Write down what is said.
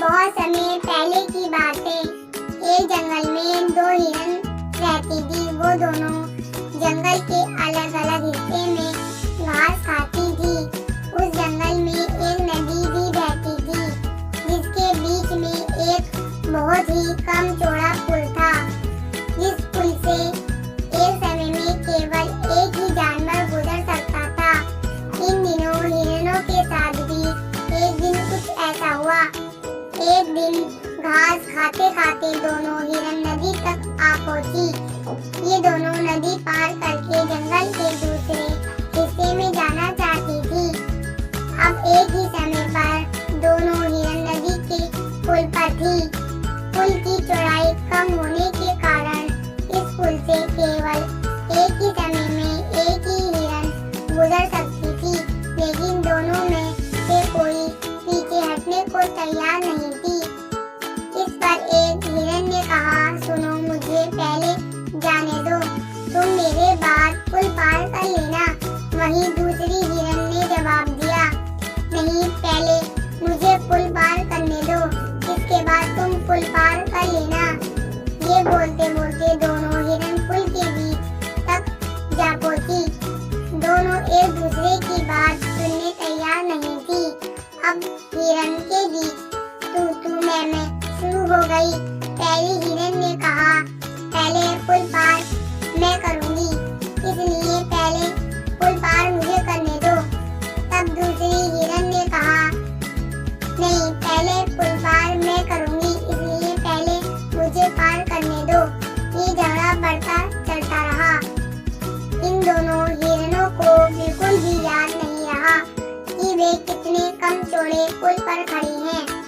बहुत समय पहले की बात है। एक जंगल में दो हिरन रहती थी। वो दोनों जंगल के अलग अलग हिस्से में घास खाती थी। उस जंगल में एक नदी भी बहती थी, जिसके बीच में एक बहुत ही कम चौड़ा पुल था। जिस पुल से एक समय में केवल एक ही जानवर गुजर सकता था। इन दिनों हिरणों के साथ भी एक दिन कुछ ऐसा हुआ। एक दिन घास खाते खाते दोनों हिरन नदी तक आ पहुंची। ये दोनों नदी पार करके जंगल के दूसरे हिस्से में जाना चाहती थी। अब एक ही समय पर दोनों हिरन नदी के पुल पर थी। पुल की चौड़ाई कम होने के कारण इस पुल से केवल एक ही समय में एक ही हिरन गुजर सकती थी, लेकिन दोनों में से कोई पीछे हटने को तैयार नहीं थी। इस पर एक हिरन ने कहा, सुनो, मुझे पहले जाने दो, तुम मेरे बाद पुल पार कर लेना। वहीं दूसरी हिरन ने जवाब दिया, नहीं, पहले मुझे पुल पार करने दो, इसके बाद तुम पुल पार कर लेना। ये बोलते बोलते दोनों हिरन पुल के बीच तक जा पहुंची। दोनों एक दूसरे की बात सुनने तैयार नहीं थी। अब हिरन के बीच तू मैं शुरू हो गई। पहली हिरन ने कहा, पहले पुल पार मैं करूंगी, इसलिए पहले पुल पार मुझे करने दो। तब दूसरी हिरन ने कहा, नहीं, पहले पुल पार मैं करूंगी, इसलिए पहले मुझे पार करने दो। ये झगड़ा बढ़ता चलता रहा। इन दोनों हिरणों को बिल्कुल भी याद नहीं रहा कि वे कितने कम चौड़े पुल पर खड़ी हैं।